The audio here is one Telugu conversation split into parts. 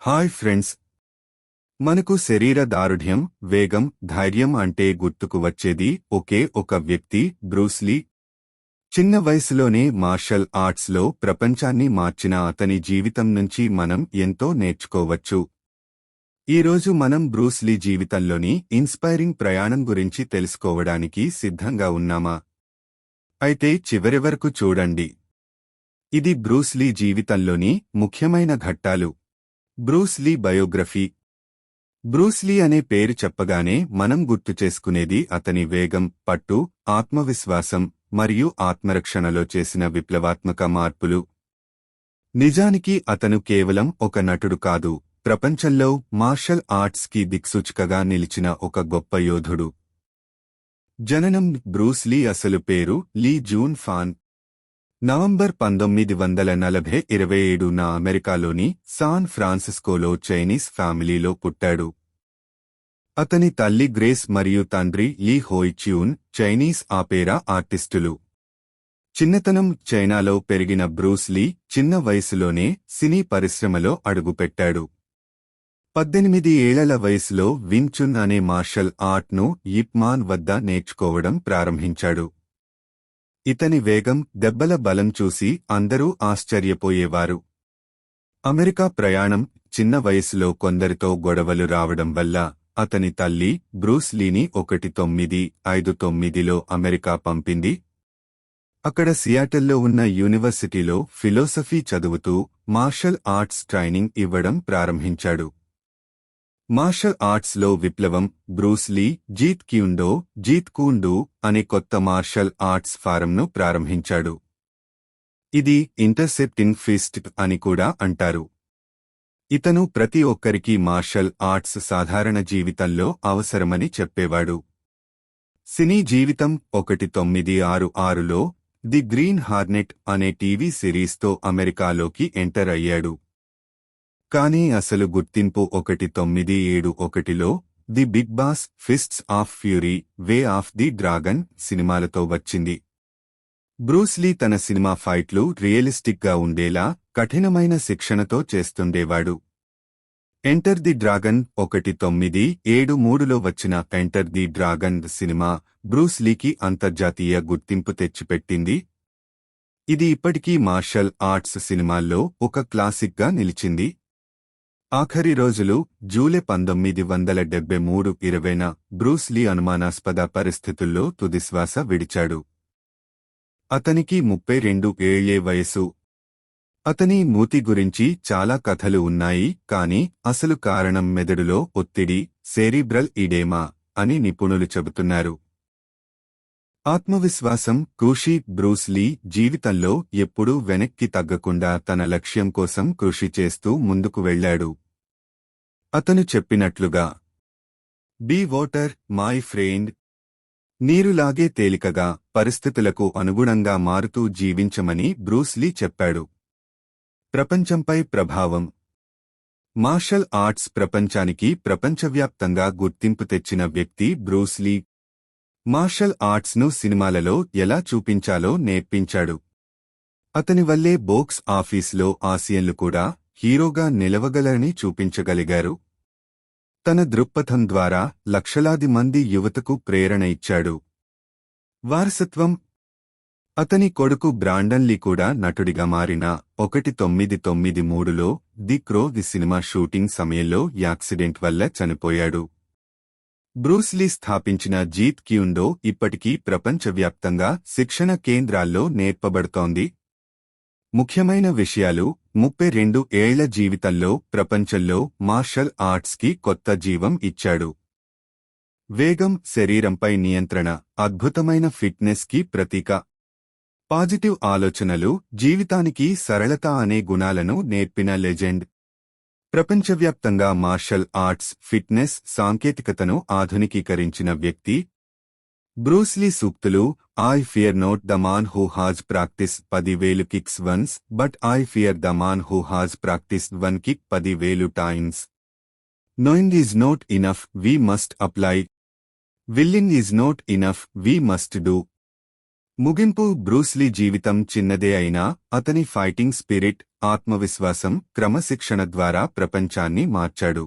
హాయ్ ఫ్రెండ్స్, మనకు శరీర దారుఢ్యం, వేగం, ధైర్యం అంటే గుర్తుకు వచ్చేది ఒకే ఒక వ్యక్తి, బ్రూస్ లీ. చిన్న వయసులోనే మార్షల్ ఆర్ట్స్లో ప్రపంచాన్ని మార్చిన అతని జీవితం నుంచి మనం ఎంతో నేర్చుకోవచ్చు. ఈరోజు మనం బ్రూస్ లీ జీవితంలోని ఇన్స్పైరింగ్ ప్రయాణం గురించి తెలుసుకోవడానికి సిద్ధంగా ఉన్నామా? అయితే చివరి వరకు చూడండి. ఇది బ్రూస్ లీ జీవితంలోని ముఖ్యమైన ఘట్టాలు. Bruce Lee biography. Bruce Lee అనే పేరు చెప్పగానే మనం గుర్తు చేసుకునేది అతని వేగం, పట్టు, ఆత్మవిశ్వాసం మరియు ఆత్మరక్షణలో చేసిన విప్లవాత్మక మార్పులు. నిజానికి అతను కేవలం ఒక నటుడు కాదు, ప్రపంచంలో మార్షల్ ఆర్ట్స్ కి దిక్సూచికగా నిలిచిన ఒక గొప్ప యోధుడు. జననం. బ్రూస్ లీ అసలు పేరు లీ జూన్ ఫాన్. నవంబర్ 1927న అమెరికాలోని సాన్ ఫ్రాన్సిస్కోలో చైనీస్ ఫ్యామిలీలో పుట్టాడు. అతని తల్లి గ్రేస్ మరియు తండ్రి లీ హోయ్ చ్యూన్ చైనీస్ ఆపేరా ఆర్టిస్టులు. చిన్నతనం. చైనాలో పెరిగిన బ్రూస్ లీ చిన్న వయసులోనే సినీ పరిశ్రమలో అడుగుపెట్టాడు. 18 ఏళ్ల వయసులో వింగ్ చున్ అనే మార్షల్ ఆర్ట్ను యిప్ మాన్ వద్ద నేర్చుకోవడం ప్రారంభించాడు. ఇతని వేగం, దెబ్బల బలం చూసి అందరూ ఆశ్చర్యపోయేవారు. అమెరికా ప్రయాణం. చిన్న వయసులో కొందరితో గొడవలు రావడం వల్ల అతని తల్లి బ్రూస్ లీని 1959లో అమెరికా పంపింది. అక్కడ సియాటల్లో ఉన్న యూనివర్సిటీలో ఫిలోసఫీ చదువుతూ మార్షల్ ఆర్ట్స్ ట్రైనింగ్ ఇవ్వడం ప్రారంభించాడు. మార్షల్ ఆర్ట్స్లో విప్లవం. బ్రూస్ లీ జీత్ కూండు అనే కొత్త మార్షల్ ఆర్ట్స్ ఫారంను ప్రారంభించాడు. ఇది ఇంటర్సెప్టింగ్ ఫిస్ట్ అని కూడా అంటారు. ఇతను ప్రతి ఒక్కరికి మార్షల్ ఆర్ట్స్ సాధారణ జీవితంలో అవసరమని చెప్పేవాడు. సినీ జీవితం. 1966లో ది గ్రీన్ హార్నెట్ అనే టీవీ సిరీస్తో అమెరికాలోకి ఎంటర్ అయ్యాడు. కానీ అసలు గుర్తింపు 1971లో the big boss, fists of fury, way of the dragon సినిమాలతో వచ్చింది. బ్రూస్ లీ తన సినిమా ఫైట్లు రియలిస్టిక్గా ఉండేలా కఠినమైన శిక్షణతో చేస్తుండేవాడు. Enter the dragon. 1973లో వచ్చిన enter the dragon cinema Bruce లీకి అంతర్జాతీయ గుర్తింపు తెచ్చిపెట్టింది. ఇది ఇప్పటికీ మార్షల్ ఆర్ట్స్ సినిమాల్లో ఒక క్లాసిక్గా నిలిచింది. ఆఖరి రోజులు. జూలై 1973 20న బ్రూస్ లీ అనుమానాస్పద పరిస్థితుల్లో తుదిశ్వాస విడిచాడు. అతనికి 32 ఏళ్లే వయసు. అతని మూతి గురించి చాలా కథలు ఉన్నాయి, కానీ అసలు కారణం మెదడులో ఒత్తిడి, సెరిబ్రల్ ఇడేమా అని నిపుణులు చెబుతున్నారు. ఆత్మవిశ్వాసం. కృషి. బ్రూస్ లీ జీవితంలో ఎప్పుడూ వెనక్కి తగ్గకుండా తన లక్ష్యం కోసం కృషి చేస్తూ ముందుకు వెళ్లాడు. అతను చెప్పినట్లుగా, బీ వాటర్ మై ఫ్రెండ్. నీరులాగే తేలికగా, పరిస్థితులకు అనుగుణంగా మారుతూ జీవించమని బ్రూస్ లీ చెప్పాడు. ప్రపంచంపై ప్రభావం. మార్షల్ ఆర్ట్స్ ప్రపంచానికి ప్రపంచవ్యాప్తంగా గుర్తింపు తెచ్చిన వ్యక్తి బ్రూస్ లీ. మార్షల్ ఆర్ట్స్ను సినిమాలలో ఎలా చూపించాలో నేర్పించాడు. అతని వల్లే బాక్స్ ఆఫీసులో ఆసియన్లు కూడా హీరోగా నిలవగలరని చూపించగలిగారు. తన దృక్పథం ద్వారా లక్షలాది మంది యువతకు ప్రేరణ ఇచ్చాడు. వారసత్వం. అతని కొడుకు బ్రాండన్ లీ కూడా నటుడిగా మారిన 1993లో ది క్రో సినిమా షూటింగ్ సమయంలో యాక్సిడెంట్ వల్ల చనిపోయాడు. బ్రూస్ లీ స్థాపించిన జీత్ క్యూండో ఇప్పటికీ ప్రపంచవ్యాప్తంగా శిక్షణ కేంద్రాల్లో నేర్పబడుతోంది. ముఖ్యమైన విషయాలు. 32 ఏళ్ల జీవితంలో ప్రపంచంలో మార్షల్ ఆర్ట్స్కి కొత్త జీవం ఇచ్చాడు. వేగం. శరీరంపై నియంత్రణ. అద్భుతమైన ఫిట్నెస్ కి ప్రతీక. పాజిటివ్ ఆలోచనలు. జీవితానికి సరళత అనే గుణాలను నేర్పిన లెజెండ్. ప్రపంచవ్యాప్తంగా మార్షల్ ఆర్ట్స్, ఫిట్నెస్, సాంకేతికతను ఆధునికీకరించిన వ్యక్తి. బ్రూస్ లీ సూక్తులు. I fear not the man who has practice 10,000 kicks once, but I fear the man who has practiced 1 kick 10,000 times. Knowing is not enough, we must apply. Willing is not enough, we must do. ముగింపు బ్రూస్లీ జీవితం చిన్నదే అయినా అతని ఫైటింగ్ స్పిరిట్, ఆత్మవిశ్వాసం, క్రమశిక్షణ ద్వారా ప్రపంచాన్ని మార్చాడు.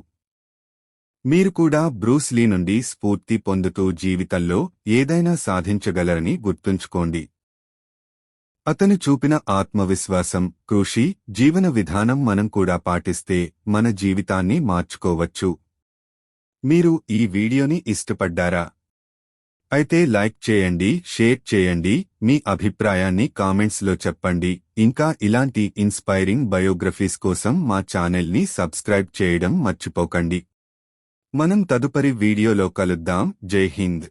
మీరు కూడా బ్రూస్లీ నుండి స్ఫూర్తి పొందుతూ జీవితంలో ఏదైనా సాధించగలరని గుర్తుంచుకోండి. అతను చూపిన ఆత్మవిశ్వాసం, కృషి, జీవన విధానం మనం కూడా పాటిస్తే మన జీవితాన్ని మార్చుకోవచ్చు. మీరు ఈ వీడియోని ఇష్టపడ్డారా? అయితే లైక్ చేయండి, షేర్ చేయండి, మీ అభిప్రాయాన్ని కామెంట్స్లో చెప్పండి. ఇంకా ఇలాంటి ఇన్స్పైరింగ్ బయోగ్రఫీస్ కోసం మా ఛానల్ని సబ్స్క్రైబ్ చేయడం మర్చిపోకండి. మనం తదుపరి వీడియోలో కలుద్దాం. జై హింద్.